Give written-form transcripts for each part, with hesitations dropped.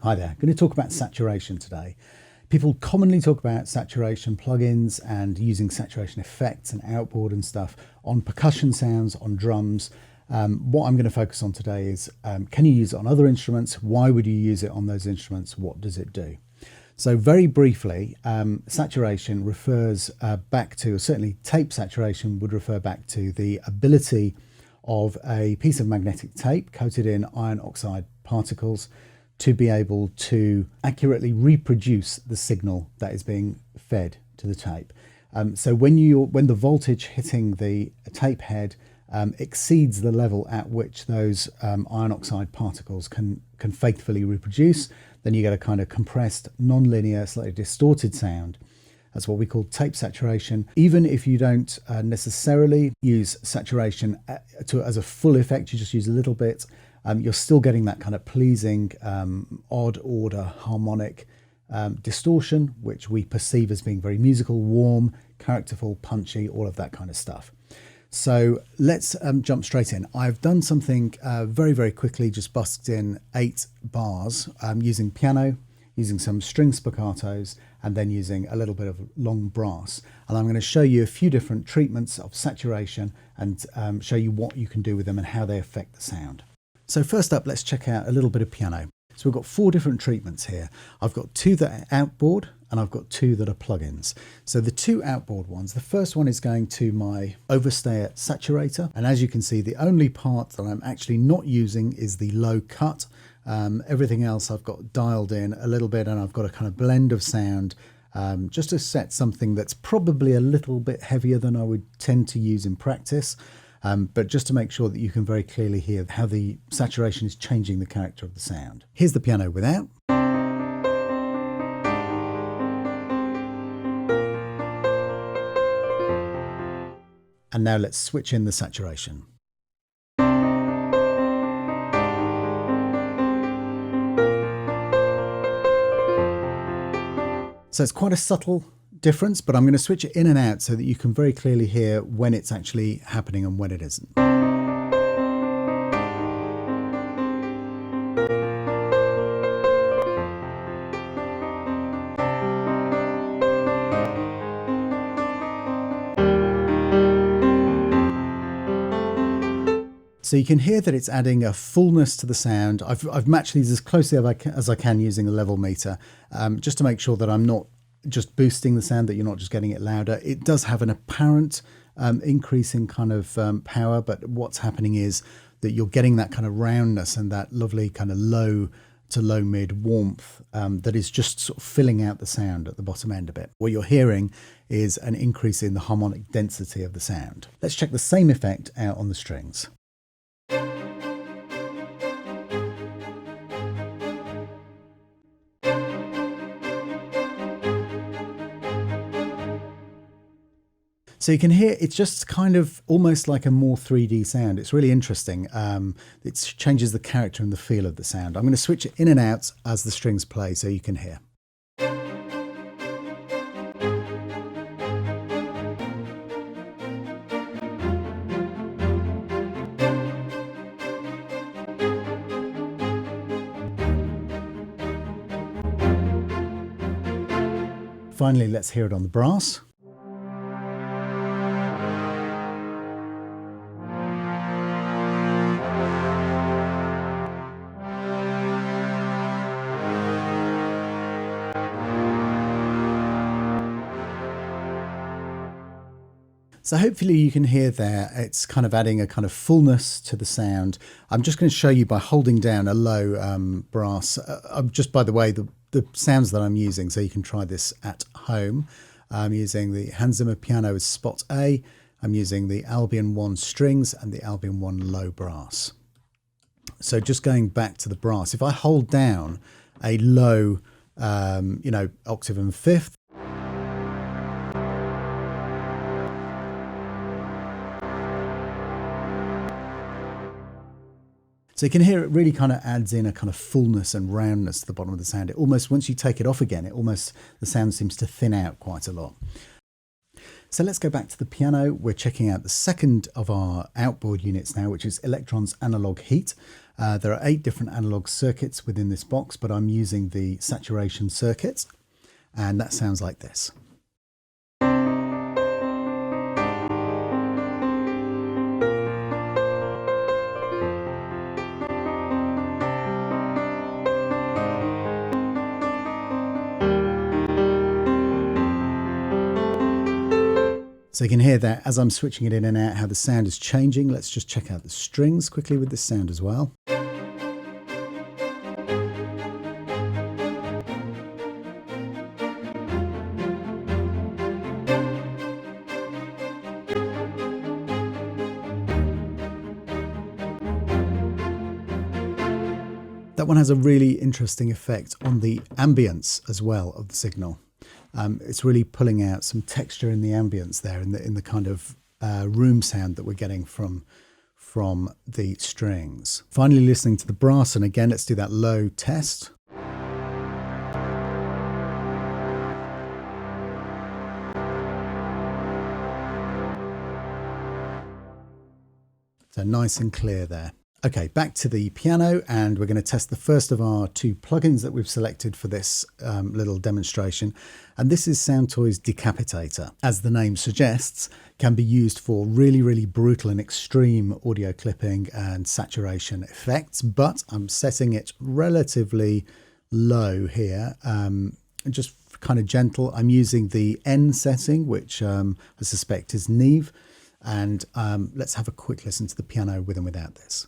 Hi there, I'm going to talk about saturation today. People commonly talk about saturation plugins and using saturation effects and outboard and stuff on percussion sounds, on drums. What I'm going to focus on today is, can you use it on other instruments? Why would you use it on those instruments? What does it do? So very briefly, saturation refers back to, or certainly tape saturation would refer back to the ability of a piece of magnetic tape coated in iron oxide particles to be able to accurately reproduce the signal that is being fed to the tape. So when the voltage hitting the tape head exceeds the level at which those iron oxide particles can faithfully reproduce, then you get a kind of compressed, non-linear, slightly distorted sound. That's what we call tape saturation. Even if you don't necessarily use saturation as a full effect, you just use a little bit, you're still getting that kind of pleasing, odd order harmonic distortion, which we perceive as being very musical, warm, characterful, punchy, all of that kind of stuff. So let's jump straight in. I've done something very, very quickly, just busked in 8 bars using piano, using some string spiccatos, and then using a little bit of long brass. And I'm going to show you a few different treatments of saturation and show you what you can do with them and how they affect the sound. So first up, let's check out a little bit of piano. So we've got 4 different treatments here. I've got 2 that are outboard and I've got 2 that are plugins. So the 2 outboard ones, the first one is going to my overstayer saturator. And as you can see, the only part that I'm actually not using is the low cut. Everything else I've got dialed in a little bit, and I've got a kind of blend of sound just to set something that's probably a little bit heavier than I would tend to use in practice. But just to make sure that you can very clearly hear how the saturation is changing the character of the sound. Here's the piano without. And now let's switch in the saturation. So it's quite a subtle difference, but I'm going to switch it in and out so that you can very clearly hear when it's actually happening and when it isn't. So you can hear that it's adding a fullness to the sound. I've matched these as closely as I can using the level meter, just to make sure that I'm not just boosting the sound, that you're not just getting it louder. It does have an apparent increase in kind of power, but what's happening is that you're getting that kind of roundness and that lovely kind of low to low mid warmth that is just sort of filling out the sound at the bottom end a bit. What you're hearing is an increase in the harmonic density of the sound. Let's check the same effect out on the strings. So you can hear it's just kind of almost like a more 3D sound. It's really interesting. It changes the character and the feel of the sound. I'm going to switch it in and out as the strings play so you can hear. Finally, let's hear it on the brass. So hopefully you can hear there, it's kind of adding a kind of fullness to the sound. I'm just going to show you by holding down a low brass. Just by the way, the sounds that I'm using, so you can try this at home. I'm using the Hans Zimmer piano as spot A. I'm using the Albion 1 strings and the Albion 1 low brass. So just going back to the brass, if I hold down a low, octave and fifth, so you can hear it really kind of adds in a kind of fullness and roundness to the bottom of the sound. It almost, once you take it off again, the sound seems to thin out quite a lot. So let's go back to the piano. We're checking out the second of our outboard units now, which is Electrons Analog Heat. There are 8 different analog circuits within this box, but I'm using the saturation circuit, and that sounds like this. So you can hear that as I'm switching it in and out, how the sound is changing. Let's just check out the strings quickly with this sound as well. That one has a really interesting effect on the ambience as well of the signal. It's really pulling out some texture in the ambience there, in the kind of room sound that we're getting from the strings. Finally, listening to the brass, and again, let's do that low test. So nice and clear there. Okay, back to the piano, and we're going to test the first of our 2 plugins that we've selected for this little demonstration. And this is Toys Decapitator. As the name suggests, can be used for really, really brutal and extreme audio clipping and saturation effects, but I'm setting it relatively low here, just kind of gentle. I'm using the N setting, which I suspect is Neve. And let's have a quick listen to the piano with and without this.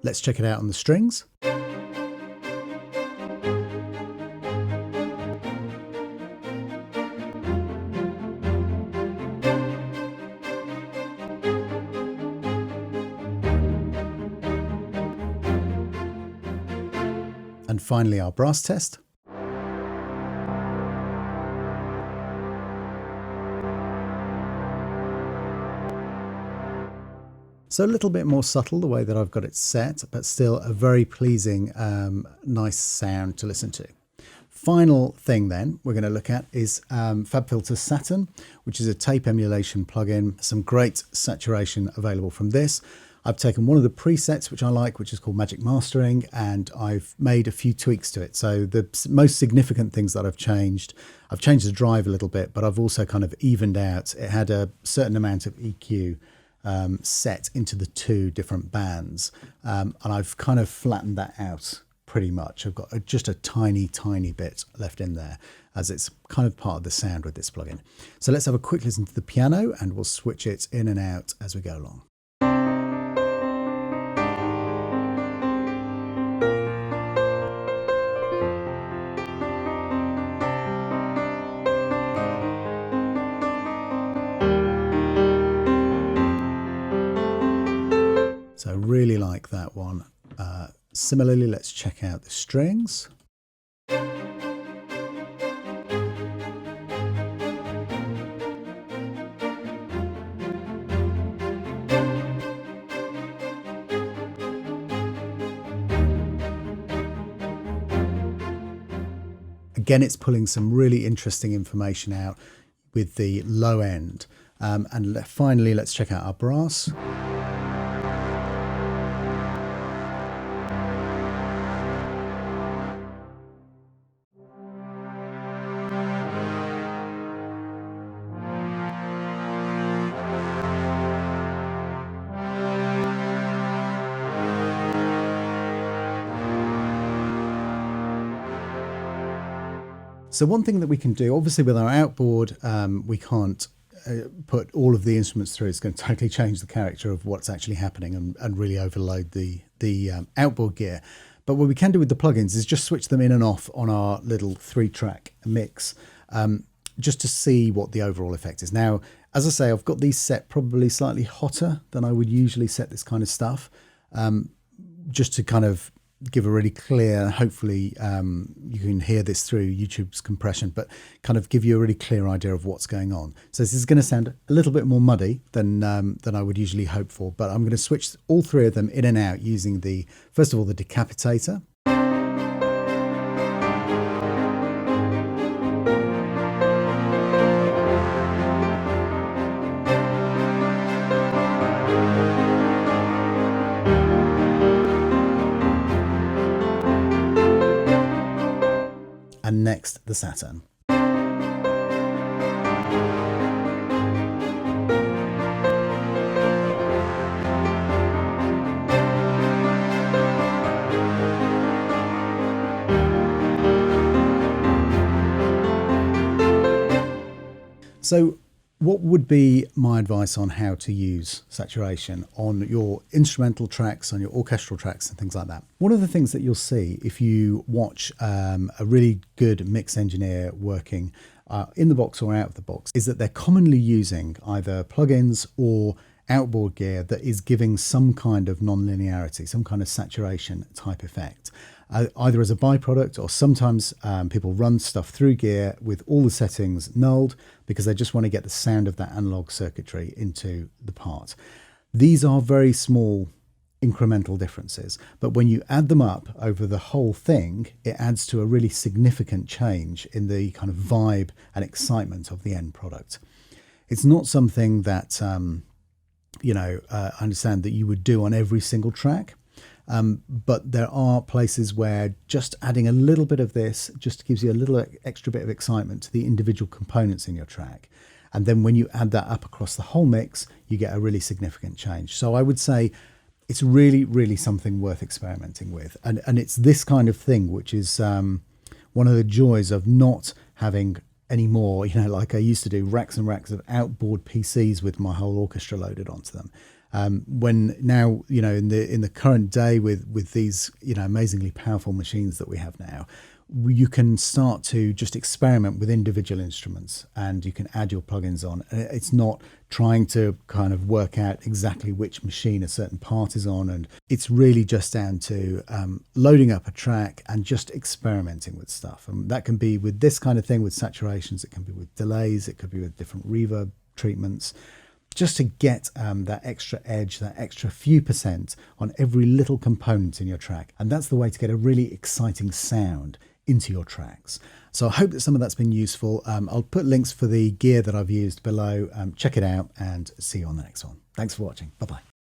Let's check it out on the strings. And finally, our brass test. So a little bit more subtle the way that I've got it set, but still a very pleasing, nice sound to listen to. Final thing then we're going to look at is Fabfilter Saturn, which is a tape emulation plugin. Some great saturation available from this. I've taken one of the presets which I like, which is called Magic Mastering, and I've made a few tweaks to it. So the most significant things that I've changed the drive a little bit, but I've also kind of evened out. It had a certain amount of EQ set into the 2 different bands, and I've kind of flattened that out pretty much. I've got just a tiny bit left in there, as it's kind of part of the sound with this plugin. So let's have a quick listen to the piano, and we'll switch it in and out as we go along. So I really like that one. Similarly, let's check out the strings. Again, it's pulling some really interesting information out with the low end. And finally, let's check out our brass. So one thing that we can do, obviously with our outboard, we can't put all of the instruments through. It's going to totally change the character of what's actually happening and really overload the outboard gear. But what we can do with the plugins is just switch them in and off on our little 3-track mix, just to see what the overall effect is. Now, as I say, I've got these set probably slightly hotter than I would usually set this kind of stuff, just to kind of give a really clear, hopefully you can hear this through YouTube's compression, but kind of give you a really clear idea of what's going on. So this is going to sound a little bit more muddy than I would usually hope for, but I'm going to switch all three of them in and out using first of all, the Decapitator. And next, the Saturn. So what would be my advice on how to use saturation on your instrumental tracks, on your orchestral tracks and things like that? One of the things that you'll see if you watch a really good mix engineer working in the box or out of the box is that they're commonly using either plugins or outboard gear that is giving some kind of non-linearity, some kind of saturation type effect. Either as a byproduct, or sometimes people run stuff through gear with all the settings nulled because they just want to get the sound of that analog circuitry into the part. These are very small incremental differences, but when you add them up over the whole thing, it adds to a really significant change in the kind of vibe and excitement of the end product. It's not something that I understand that you would do on every single track. But there are places where just adding a little bit of this just gives you a little extra bit of excitement to the individual components in your track. And then when you add that up across the whole mix, you get a really significant change. So I would say it's really, really something worth experimenting with. And it's this kind of thing, which is one of the joys of not having any more, like I used to do, racks and racks of outboard PCs with my whole orchestra loaded onto them. When now, in the current day with these, amazingly powerful machines that we have now, you can start to just experiment with individual instruments and you can add your plugins on. It's not trying to kind of work out exactly which machine a certain part is on. And it's really just down to loading up a track and just experimenting with stuff. And that can be with this kind of thing, with saturations, it can be with delays, it could be with different reverb treatments, just to get that extra edge, that extra few percent on every little component in your track. And that's the way to get a really exciting sound into your tracks. So I hope that some of that's been useful. I'll put links for the gear that I've used below. Check it out and see you on the next one. Thanks for watching. Bye-bye.